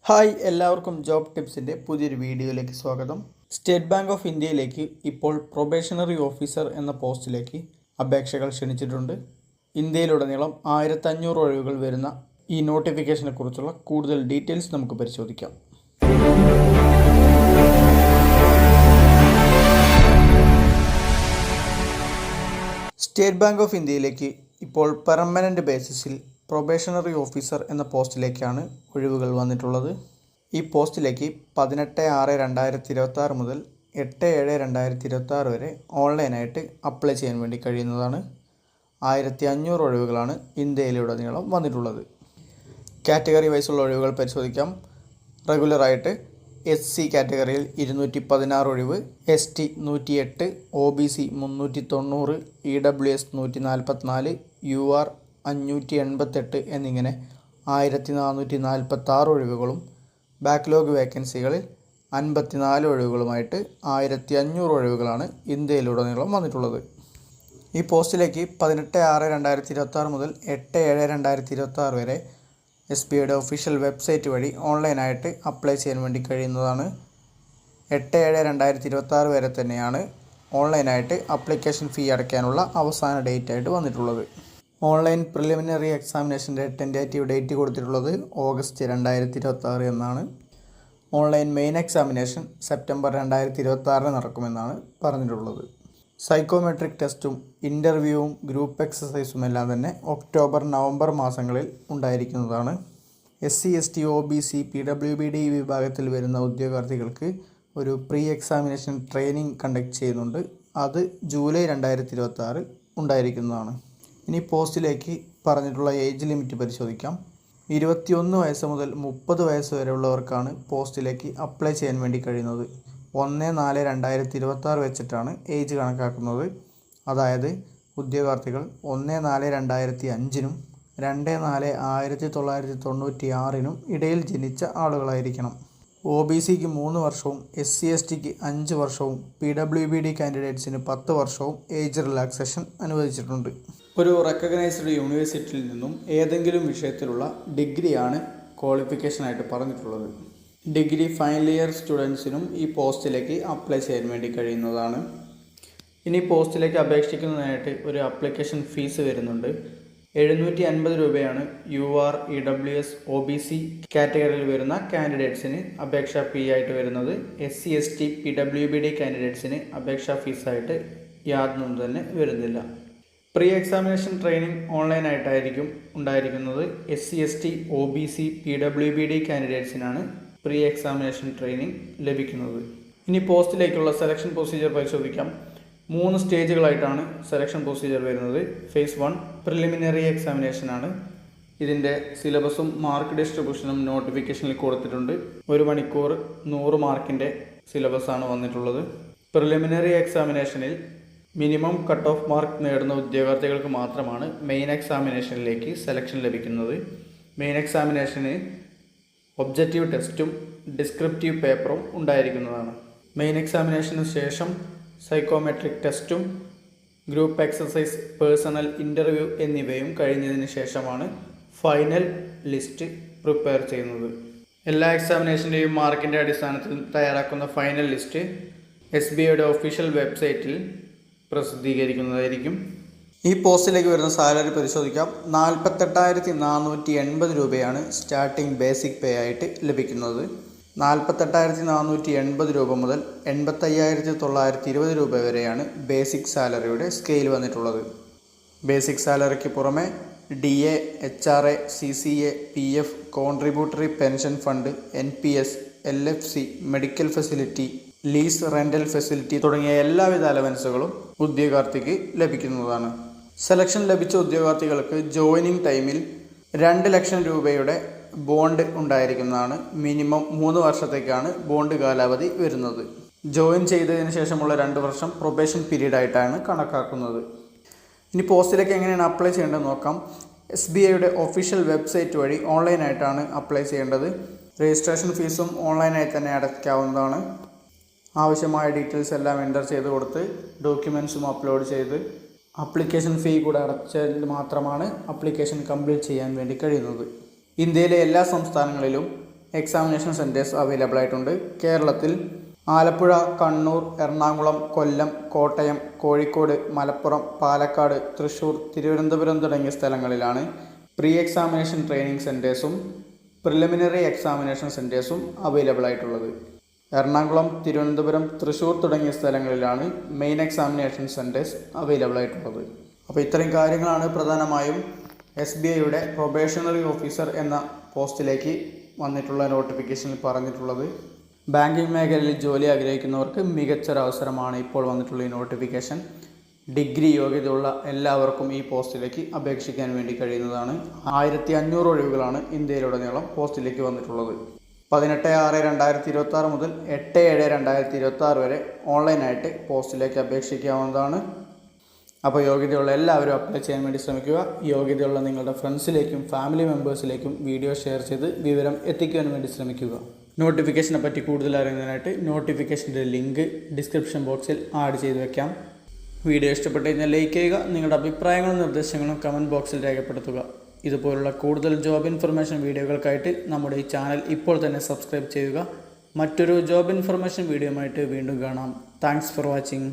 Hi എല്ലാവർക്കും job ടിപ്സിൻ്റെ പുതിയൊരു വീഡിയോയിലേക്ക് സ്വാഗതം. സ്റ്റേറ്റ് ബാങ്ക് ഓഫ് ഇന്ത്യയിലേക്ക് ഇപ്പോൾ പ്രൊബേഷണറി ഓഫീസർ എന്ന പോസ്റ്റിലേക്ക് അപേക്ഷകൾ ക്ഷണിച്ചിട്ടുണ്ട്. ഇന്ത്യയിലുടനീളം 1500 ഒഴിവുകൾ വരുന്ന ഈ നോട്ടിഫിക്കേഷനെ കുറിച്ചുള്ള കൂടുതൽ ഡീറ്റെയിൽസ് നമുക്ക് പരിശോധിക്കാം. സ്റ്റേറ്റ് ബാങ്ക് ഓഫ് ഇന്ത്യയിലേക്ക് ഇപ്പോൾ പെർമനൻ്റ് ബേസിസിൽ പ്രൊബേഷണറി ഓഫീസർ എന്ന പോസ്റ്റിലേക്കാണ് ഒഴിവുകൾ വന്നിട്ടുള്ളത്. ഈ പോസ്റ്റിലേക്ക് 18/6/2026 മുതൽ 8/7/2026 വരെ ഓൺലൈനായിട്ട് അപ്ലൈ ചെയ്യാൻ വേണ്ടി കഴിയുന്നതാണ്. 1500 ഒഴിവുകളാണ് ഇന്ത്യയിലുടനീളം വന്നിട്ടുള്ളത്. കാറ്റഗറി വൈസുള്ള ഒഴിവുകൾ പരിശോധിക്കാം. റെഗുലറായിട്ട് SC കാറ്റഗറിയിൽ 216 ഒഴിവ്, ST 108, OBC 390, EWS 144, UR 588 എന്നിങ്ങനെ 1446 ഒഴിവുകളും ബാക്ക്ലോഗ് വേക്കൻസികളിൽ 54 ഒഴിവുകളുമായിട്ട് 1500 ഒഴിവുകളാണ് ഇന്ത്യയിലുടനീളം വന്നിട്ടുള്ളത്. ഈ പോസ്റ്റിലേക്ക് 18/6/2026 മുതൽ 8/7/2026 വരെ SBIയുടെ ഒഫീഷ്യൽ വെബ്സൈറ്റ് വഴി ഓൺലൈനായിട്ട് അപ്ലൈ ചെയ്യാൻ വേണ്ടി കഴിയുന്നതാണ്. 8/7/2026 വരെ തന്നെയാണ് ഓൺലൈനായിട്ട് അപ്ലിക്കേഷൻ ഫീ അടയ്ക്കാനുള്ള അവസാന ഡേറ്റ് ആയിട്ട് വന്നിട്ടുള്ളത്. ഓൺലൈൻ പ്രിലിമിനറി എക്സാമിനേഷൻ്റെ ടെൻറ്റേറ്റീവ് ഡേറ്റ് കൊടുത്തിട്ടുള്ളത് ഓഗസ്റ്റ് 2026 എന്നാണ്. ഓൺലൈൻ മെയിൻ എക്സാമിനേഷൻ സെപ്റ്റംബർ 2026 നടക്കുമെന്നാണ് പറഞ്ഞിട്ടുള്ളത്. സൈക്കോമെട്രിക് ടെസ്റ്റും ഇൻ്റർവ്യൂവും ഗ്രൂപ്പ് എക്സസൈസും എല്ലാം തന്നെ ഒക്ടോബർ നവംബർ മാസങ്ങളിൽ ഉണ്ടായിരിക്കുന്നതാണ്. SC ST OBC PWBD വിഭാഗത്തിൽ വരുന്ന ഉദ്യോഗാർത്ഥികൾക്ക് ഒരു പ്രീ എക്സാമിനേഷൻ ട്രെയിനിങ് കണ്ടക്ട് ചെയ്യുന്നുണ്ട്. അത് ജൂലൈ 2026 ഉണ്ടായിരിക്കുന്നതാണ്. ഇനി പോസ്റ്റിലേക്ക് പറഞ്ഞിട്ടുള്ള ഏജ് ലിമിറ്റ് പരിശോധിക്കാം. 21 വയസ്സ് മുതൽ 30 വയസ്സ് വരെ ഉള്ളവർക്കാണ് പോസ്റ്റിലേക്ക് അപ്ലൈ ചെയ്യാൻ വേണ്ടി കഴിയുന്നത്. 1/4/2026 വെച്ചിട്ടാണ് ഏജ് കണക്കാക്കുന്നത്. അതായത് ഉദ്യോഗാർത്ഥികൾ 1/4/2005 2/4/1996 ഇടയിൽ ജനിച്ച ആളുകളായിരിക്കണം. OBCക്ക് 3 വർഷവും SC STക്ക് 5 വർഷവും PWBD കാൻഡിഡേറ്റ്സിന് 10 വർഷവും ഏജ് റിലാക്സേഷൻ അനുവദിച്ചിട്ടുണ്ട്. ഒരു റെക്കഗ്നൈസ്ഡ് യൂണിവേഴ്സിറ്റിയിൽ നിന്നും ഏതെങ്കിലും വിഷയത്തിലുള്ള ഡിഗ്രിയാണ് ക്വാളിഫിക്കേഷനായിട്ട് പറഞ്ഞിട്ടുള്ളത്. ഡിഗ്രി ഫൈനൽ ഇയർ സ്റ്റുഡൻസിനും ഈ പോസ്റ്റിലേക്ക് അപ്ലൈ ചെയ്യാൻ വേണ്ടി കഴിയുന്നതാണ്. ഇനി പോസ്റ്റിലേക്ക് അപേക്ഷിക്കുന്നതിനായിട്ട് ഒരു ആപ്ലിക്കേഷൻ ഫീസ് വരുന്നുണ്ട്. 750 രൂപയാണ് UR EWS OBC കാറ്റഗറിയിൽ വരുന്ന കാൻഡിഡേറ്റ്സിന് അപേക്ഷാ ഫീ ആയിട്ട് വരുന്നത്. SC ST PWBD കാൻഡിഡേറ്റ്സിന് അപേക്ഷാ ഫീസായിട്ട് യാതൊന്നും തന്നെ വരുന്നില്ല. പ്രീ എക്സാമിനേഷൻ ട്രെയിനിങ് ഓൺലൈനായിട്ടായിരിക്കും ഉണ്ടായിരിക്കുന്നത്. SC ST OBC PWBD കാൻഡിഡേറ്റ്സിനാണ് പ്രീ എക്സാമിനേഷൻ ട്രെയിനിങ് ലഭിക്കുന്നത്. ഇനി പോസ്റ്റിലേക്കുള്ള സെലക്ഷൻ പ്രൊസീജിയർ പരിശോധിക്കാം. 3 സ്റ്റേജുകളായിട്ടാണ് സെലക്ഷൻ പ്രൊസീജിയർ വരുന്നത്. ഫേസ് 1 പ്രിലിമിനറി എക്സാമിനേഷനാണ്. ഇതിൻ്റെ സിലബസും മാർക്ക് ഡിസ്ട്രിബ്യൂഷനും നോട്ടിഫിക്കേഷനിൽ കൊടുത്തിട്ടുണ്ട്. 1 മണിക്കൂർ 100 മാർക്കിൻ്റെ സിലബസാണ് വന്നിട്ടുള്ളത്. പ്രിലിമിനറി എക്സാമിനേഷനിൽ മിനിമം കട്ട് ഓഫ് മാർക്ക് നേടുന്ന ഉദ്യോഗാർത്ഥികൾക്ക് മാത്രമാണ് മെയിൻ എക്സാമിനേഷനിലേക്ക് സെലക്ഷൻ ലഭിക്കുന്നത്. മെയിൻ എക്സാമിനേഷന് ഒബ്ജക്റ്റീവ് ടെസ്റ്റും ഡിസ്ക്രിപ്റ്റീവ് പേപ്പറും ഉണ്ടായിരിക്കുന്നതാണ്. മെയിൻ എക്സാമിനേഷന് ശേഷം സൈക്കോമെട്രിക് ടെസ്റ്റും ഗ്രൂപ്പ് എക്സസൈസ്, പേഴ്സണൽ ഇൻ്റർവ്യൂ എന്നിവയും കഴിഞ്ഞതിന് ശേഷമാണ് ഫൈനൽ ലിസ്റ്റ് പ്രിപ്പയർ ചെയ്യുന്നത്. എല്ലാ എക്സാമിനേഷൻ്റെയും മാർക്കിൻ്റെ അടിസ്ഥാനത്തിൽ തയ്യാറാക്കുന്ന ഫൈനൽ ലിസ്റ്റ് SBIയുടെ ഒഫീഷ്യൽ വെബ്സൈറ്റിൽ പ്രസിദ്ധീകരിക്കുന്നതായിരിക്കും. ഈ പോസ്റ്റിലേക്ക് വരുന്ന സാലറി പരിശോധിക്കാം. 48,480 രൂപയാണ് സ്റ്റാർട്ടിംഗ് ബേസിക് പേ ആയിട്ട് ലഭിക്കുന്നത്. 48,480 രൂപ മുതൽ 85,920 രൂപ വരെയാണ് ബേസിക് സാലറിയുടെ സ്കെയിൽ വന്നിട്ടുള്ളത്. ബേസിക് സാലറിക്ക് പുറമെ DA, HRA, CCA, PF, contributory pension fund, NPS, LFC, medical facility, lease rental facility തുടങ്ങിയ എല്ലാവിധ അലവൻസുകളും ഉദ്യോഗാർത്ഥിക്ക് ലഭിക്കുന്നതാണ്. സെലക്ഷൻ ലഭിച്ച ഉദ്യോഗാർത്ഥികൾക്ക് ജോയിനിങ് ടൈമിൽ 2 ലക്ഷം രൂപയുടെ ബോണ്ട് ഉണ്ടായിരിക്കുന്നതാണ്. മിനിമം 3 വർഷത്തേക്കാണ് ബോണ്ട് കാലാവധി വരുന്നത്. ജോയിൻ ചെയ്തതിന് ശേഷമുള്ള 2 വർഷം പ്രൊബേഷൻ പീരീഡ് ആയിട്ടാണ് കണക്കാക്കുന്നത്. ഇനി പോസ്റ്റിലേക്ക് എങ്ങനെയാണ് അപ്ലൈ ചെയ്യേണ്ടത് നോക്കാം. SBIയുടെ ഒഫീഷ്യൽ വെബ്സൈറ്റ് വഴി ഓൺലൈനായിട്ടാണ് അപ്ലൈ ചെയ്യേണ്ടത്. രജിസ്ട്രേഷൻ ഫീസും ഓൺലൈനായി തന്നെ അടയ്ക്കാവുന്നതാണ്. ആവശ്യമായ ഡീറ്റെയിൽസ് എല്ലാം എൻ്റർ ചെയ്ത് കൊടുത്ത് ഡോക്യുമെൻറ്റ്സും അപ്ലോഡ് ചെയ്ത് ആപ്ലിക്കേഷൻ ഫീ കൂടെ അടച്ചാൽ മാത്രമാണ് ആപ്ലിക്കേഷൻ കംപ്ലീറ്റ് ചെയ്യാൻ വേണ്ടി കഴിയുന്നത്. ഇന്ത്യയിലെ എല്ലാ സംസ്ഥാനങ്ങളിലും എക്സാമിനേഷൻ സെൻറ്റേഴ്സ് അവൈലബിൾ ആയിട്ടുണ്ട്. കേരളത്തിൽ ആലപ്പുഴ, കണ്ണൂർ, എറണാകുളം, കൊല്ലം, കോട്ടയം, കോഴിക്കോട്, മലപ്പുറം, പാലക്കാട്, തൃശ്ശൂർ, തിരുവനന്തപുരം തുടങ്ങിയ സ്ഥലങ്ങളിലാണ് പ്രീ എക്സാമിനേഷൻ ട്രെയിനിങ് സെൻറ്റേഴ്സും പ്രിലിമിനറി എക്സാമിനേഷൻ സെൻറ്റേഴ്സും അവൈലബിൾ ആയിട്ടുള്ളത്. എറണാകുളം, തിരുവനന്തപുരം, തൃശ്ശൂർ തുടങ്ങിയ സ്ഥലങ്ങളിലാണ് മെയിൻ എക്സാമിനേഷൻ സെൻറ്റേഴ്സ് അവൈലബിൾ ആയിട്ടുള്ളത്. അപ്പോൾ ഇത്രയും കാര്യങ്ങളാണ് പ്രധാനമായും SBIയുടെ പ്രൊബേഷണറി ഓഫീസർ എന്ന പോസ്റ്റിലേക്ക് വന്നിട്ടുള്ള നോട്ടിഫിക്കേഷനിൽ പറഞ്ഞിട്ടുള്ളത്. ബാങ്കിങ് മേഖലയിൽ ജോലി ആഗ്രഹിക്കുന്നവർക്ക് മികച്ചൊരവസരമാണ് ഇപ്പോൾ വന്നിട്ടുള്ള ഈ നോട്ടിഫിക്കേഷൻ. ഡിഗ്രി യോഗ്യതയുള്ള എല്ലാവർക്കും ഈ പോസ്റ്റിലേക്ക് അപേക്ഷിക്കാൻ വേണ്ടി കഴിയുന്നതാണ്. 1500 ഒഴിവുകളാണ് ഇന്ത്യയിലുടനീളം പോസ്റ്റിലേക്ക് വന്നിട്ടുള്ളത്. 18/6/2026 മുതൽ 8/7/2026 വരെ ഓൺലൈനായിട്ട് പോസ്റ്റിലേക്ക് അപേക്ഷിക്കാവുന്നതാണ്. അപ്പോൾ യോഗ്യതയുള്ള എല്ലാവരും അപ്ലൈ ചെയ്യാൻ വേണ്ടി ശ്രമിക്കുക. യോഗ്യതയുള്ള നിങ്ങളുടെ ഫ്രണ്ട്സിലേക്കും ഫാമിലി മെമ്പേഴ്സിലേക്കും വീഡിയോ ഷെയർ ചെയ്ത് വിവരം എത്തിക്കുവാൻ വേണ്ടി ശ്രമിക്കുക. നോട്ടിഫിക്കേഷനെ പറ്റി കൂടുതൽ അറിയുന്നതിനായിട്ട് നോട്ടിഫിക്കേഷൻ്റെ ലിങ്ക് ഡിസ്ക്രിപ്ഷൻ ബോക്സിൽ ആഡ് ചെയ്ത് വെക്കാം. വീഡിയോ ഇഷ്ടപ്പെട്ട് കഴിഞ്ഞാൽ ലൈക്ക് ചെയ്യുക. നിങ്ങളുടെ അഭിപ്രായങ്ങളും നിർദ്ദേശങ്ങളും കമൻറ്റ് ബോക്സിൽ രേഖപ്പെടുത്തുക. ഇതുപോലുള്ള കൂടുതൽ ജോബ് ഇൻഫർമേഷൻ വീഡിയോകൾക്കായിട്ട് നമ്മുടെ ഈ ചാനൽ ഇപ്പോൾ തന്നെ സബ്സ്ക്രൈബ് ചെയ്യുക. മറ്റൊരു ജോബ് ഇൻഫർമേഷൻ വീഡിയോയുമായിട്ട് വീണ്ടും കാണാം. Thanks for watching.